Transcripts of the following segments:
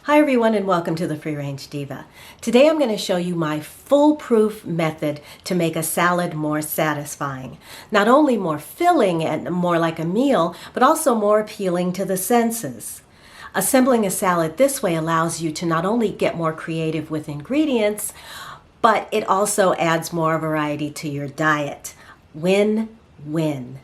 Hi everyone and welcome to the Free Range Diva. Today I'm going to show you my foolproof method to make a salad more satisfying. Not only more filling and more like a meal, but also more appealing to the senses. Assembling a salad this way allows you to not only get more creative with ingredients, but it also adds more variety to your diet. Win-win.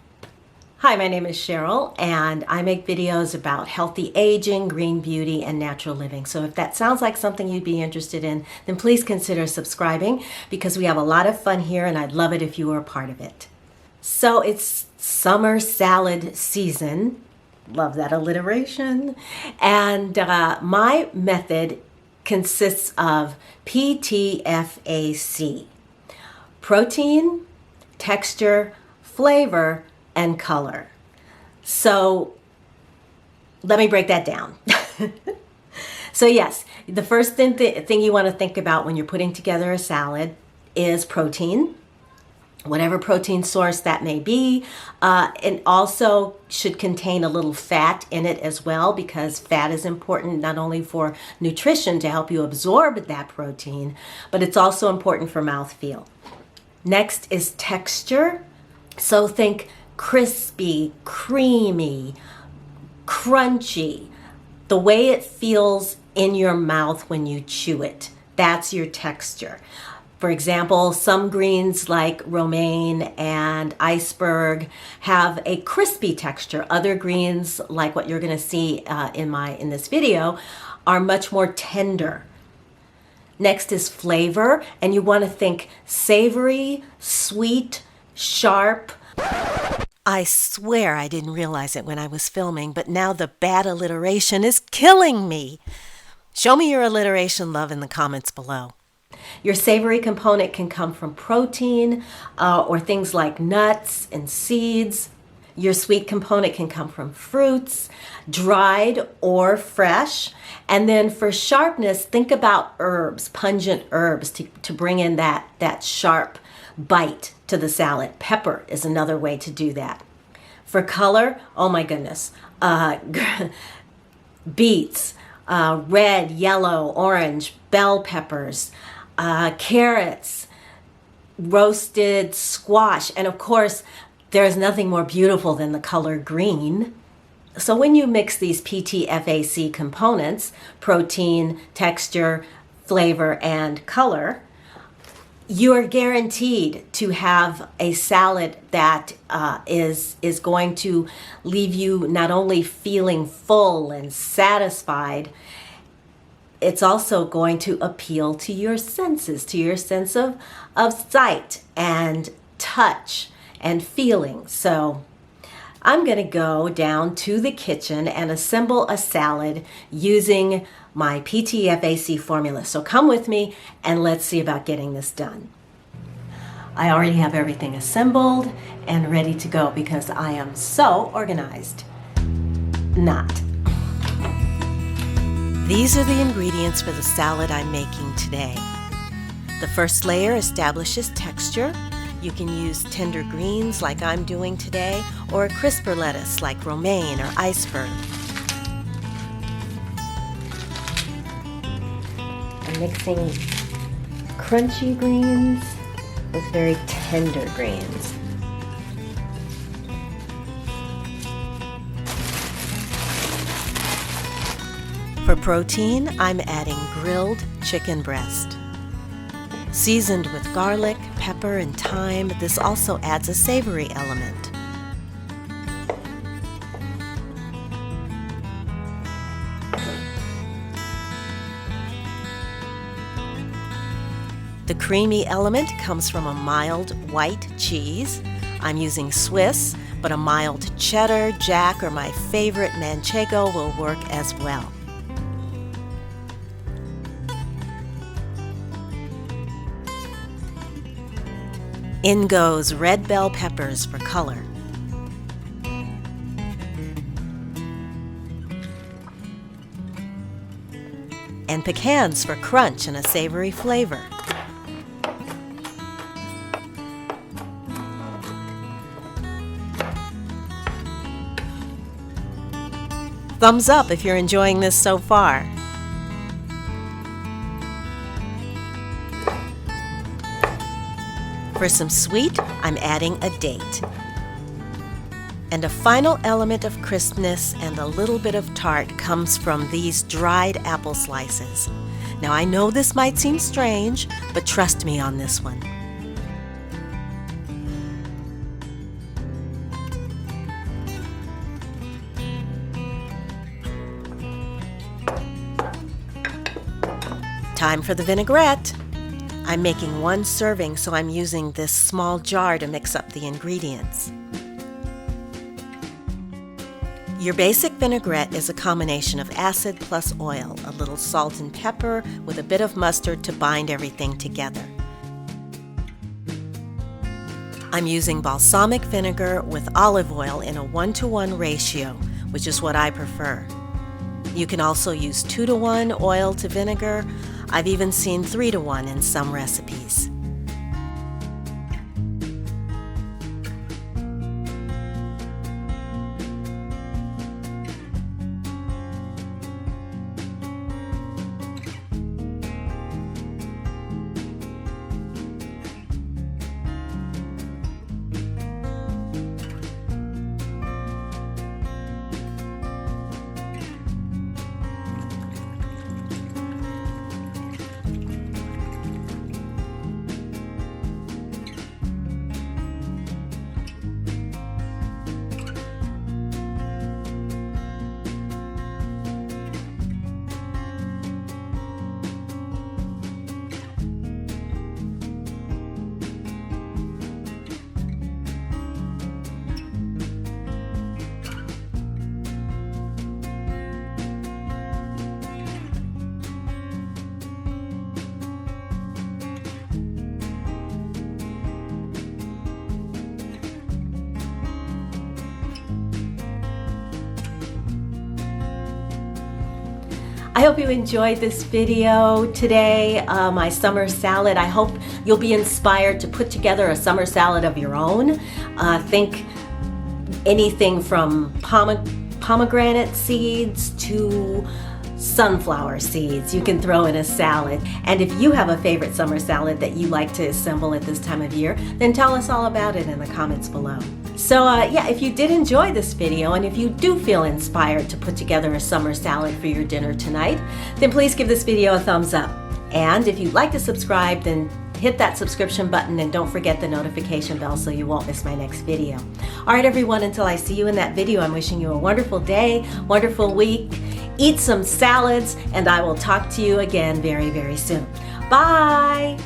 Hi, my name is Cheryl and I make videos about healthy aging, green beauty, and natural living. So if that sounds like something you'd be interested in, then please consider subscribing because we have a lot of fun here and I'd love it if you were a part of it. So it's summer salad season. Love that alliteration. And my method consists of PTFAC. Protein, texture, flavor, and color. So let me break that down. So yes, the first thing you want to think about when you're putting together a salad is protein, whatever protein source that may be. And also should contain a little fat in it as well, because fat is important not only for nutrition to help you absorb that protein, but it's also important for mouthfeel. Next is texture. So think crispy, creamy, crunchy, the way it feels in your mouth when you chew it. That's your texture. For example, some greens like romaine and iceberg have a crispy texture. Other greens, like what you're going to see in this video, are much more tender. Next is flavor, and you want to think savory, sweet, sharp. I swear I didn't realize it when I was filming, but now the bad alliteration is killing me. Show me your alliteration love in the comments below. Your savory component can come from protein or things like nuts and seeds. Your sweet component can come from fruits, dried or fresh. And then for sharpness, think about herbs, pungent herbs to bring in that sharp bite to the salad. Pepper is another way to do that. For color, oh my goodness, beets, red, yellow, orange, bell peppers, carrots, roasted squash, and of course, there's nothing more beautiful than the color green. So when you mix these PTFAC components, protein, texture, flavor, and color, you are guaranteed to have a salad that is going to leave you not only feeling full and satisfied, it's also going to appeal to your senses, to your sense of sight and touch and feeling. So I'm going to go down to the kitchen and assemble a salad using my PTFAC formula. So come with me and let's see about getting this done. I already have everything assembled and ready to go because I am so organized. Not. These are the ingredients for the salad I'm making today. The first layer establishes texture. You can use tender greens like I'm doing today, or a crisper lettuce like romaine or iceberg. I'm mixing crunchy greens with very tender greens. For protein, I'm adding grilled chicken breast. Seasoned with garlic, pepper, and thyme, this also adds a savory element. The creamy element comes from a mild white cheese. I'm using Swiss, but a mild cheddar, jack, or my favorite manchego will work as well. In goes red bell peppers for color. And pecans for crunch and a savory flavor. Thumbs up if you're enjoying this so far. For some sweet, I'm adding a date. And a final element of crispness and a little bit of tart comes from these dried apple slices. Now I know this might seem strange, but trust me on this one. Time for the vinaigrette. I'm making 1 serving, so I'm using this small jar to mix up the ingredients. Your basic vinaigrette is a combination of acid plus oil, a little salt and pepper with a bit of mustard to bind everything together. I'm using balsamic vinegar with olive oil in a 1-to-1 ratio, which is what I prefer. You can also use 2-to-1 oil to vinegar. I've even seen 3-to-1 in some recipes. I hope you enjoyed this video today, my summer salad. I hope you'll be inspired to put together a summer salad of your own. Think anything from pomegranate seeds to sunflower seeds you can throw in a salad. And if you have a favorite summer salad that you like to assemble at this time of year, then tell us all about it in the comments below. So yeah, if you did enjoy this video and if you do feel inspired to put together a summer salad for your dinner tonight, then please give this video a thumbs up. And if you'd like to subscribe, then hit that subscription button and don't forget the notification bell so you won't miss my next video. All right, everyone, until I see you in that video, I'm wishing you a wonderful day, wonderful week. Eat some salads, and I will talk to you again very, very soon. Bye!